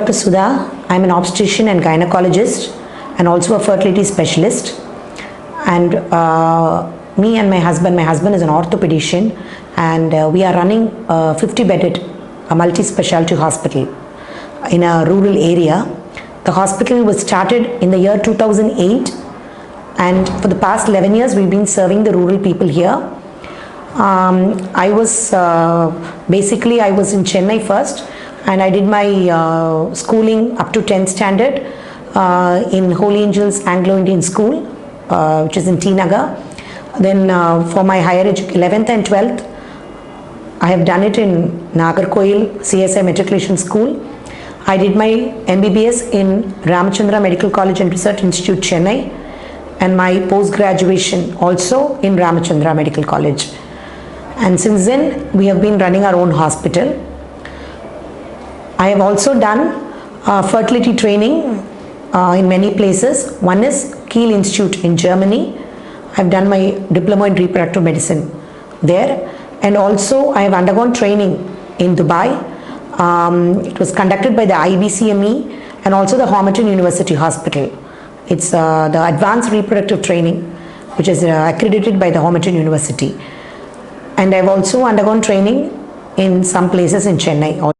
Dr. Sudha. I'm an obstetrician and gynecologist and also a fertility specialist. And me and my husband is an orthopedician, and we are running a 50-bedded multi-specialty hospital in a rural area. The hospital was started in the year 2008, and for the past 11 years we've been serving the rural people here. I was in Chennai first, and I did my schooling up to 10th standard in Holy Angels Anglo-Indian School, which is in T Nagar. Then for my higher education, 11th and 12th, I have done it in Nagarkoil CSI Matriculation School. I did my MBBS in Ramachandra Medical College and Research Institute, Chennai, and my post-graduation also in Ramachandra Medical College. And since then, we have been running our own hospital. I have also done fertility training in many places. One is Kiel Institute in Germany. I've done my diploma in reproductive medicine there, and also I have undergone training in Dubai. It was conducted by the IBCME and also the Homerton University Hospital. It's the advanced reproductive training, which is accredited by the Homerton University. And I've also undergone training in some places in Chennai.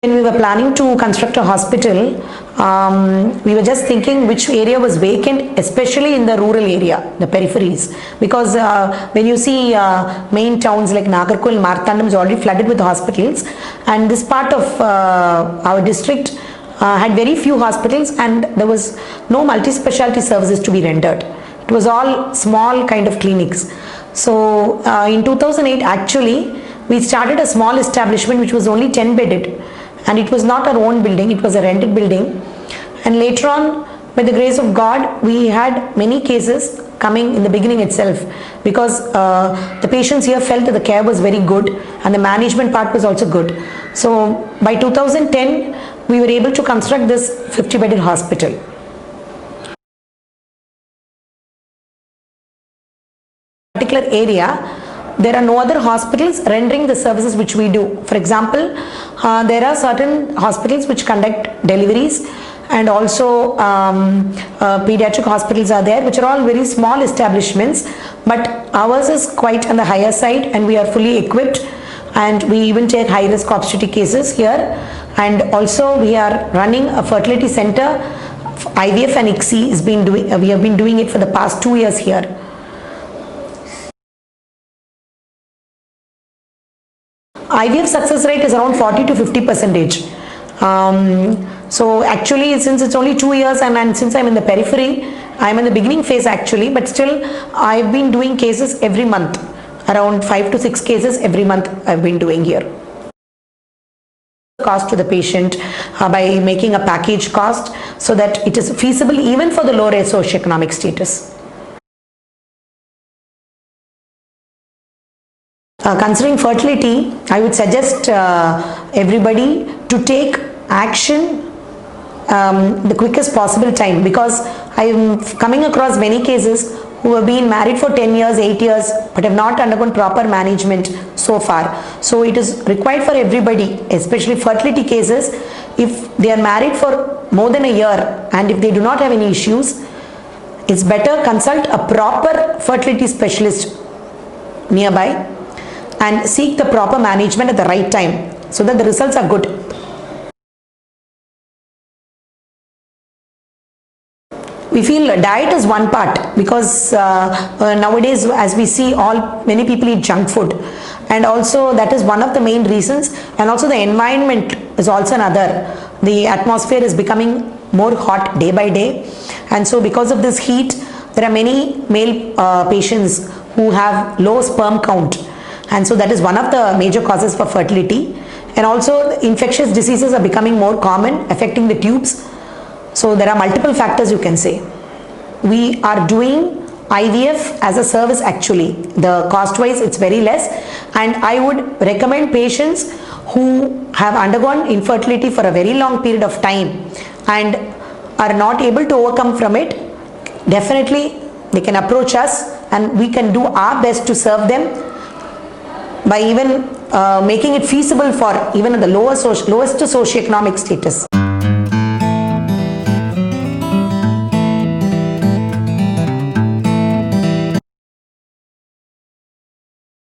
When we were planning to construct a hospital, we were just thinking which area was vacant, especially in the rural area, the peripheries. Because when you see main towns like Nagarkoil, Marthandam is already flooded with hospitals, and this part of our district had very few hospitals, and there was no multi-specialty services to be rendered. It was all small kind of clinics. So in 2008, actually, we started a small establishment which was only 10-bedded. And it was not our own building, it was a rented building. And later on, by the grace of God, we had many cases coming in the beginning itself, because the patients here felt that the care was very good and the management part was also good. So by 2010, we were able to construct this 50-bedded hospital. Particular area, there are no other hospitals rendering the services which we do. For example, there are certain hospitals which conduct deliveries, and also pediatric hospitals are there, which are all very small establishments, but ours is quite on the higher side, and we are fully equipped, and we even take high risk obstetric cases here. And also we are running a fertility center. IVF and ICSI is been doing, we have been doing it for the past 2 years here. IVF success rate is around 40 to 50%. So actually, since it's only 2 years, and since I'm in the periphery, I'm in the beginning phase actually, but still I've been doing cases every month. Around 5 to 6 cases every month I've been doing here. Cost to the patient by making a package cost so that it is feasible even for the lower socioeconomic status. Considering fertility, I would suggest everybody to take action the quickest possible time, because I am coming across many cases who have been married for 10 years, 8 years, but have not undergone proper management so far. So it is required for everybody, especially fertility cases, if they are married for more than a year and if they do not have any issues, it's better consult a proper fertility specialist nearby and seek the proper management at the right time so that the results are good. We feel diet is one part, because nowadays, as we see, many people eat junk food, and also that is one of the main reasons. And also the environment is also another. The atmosphere is becoming more hot day by day, and so because of this heat, there are many male patients who have low sperm count. And so that is one of the major causes for fertility. And also infectious diseases are becoming more common, affecting the tubes. So there are multiple factors, you can say. We are doing IVF as a service actually. The cost wise it's very less, and I would recommend patients who have undergone infertility for a very long period of time and are not able to overcome from it, definitely they can approach us and we can do our best to serve them by even making it feasible for even the lowest socioeconomic status.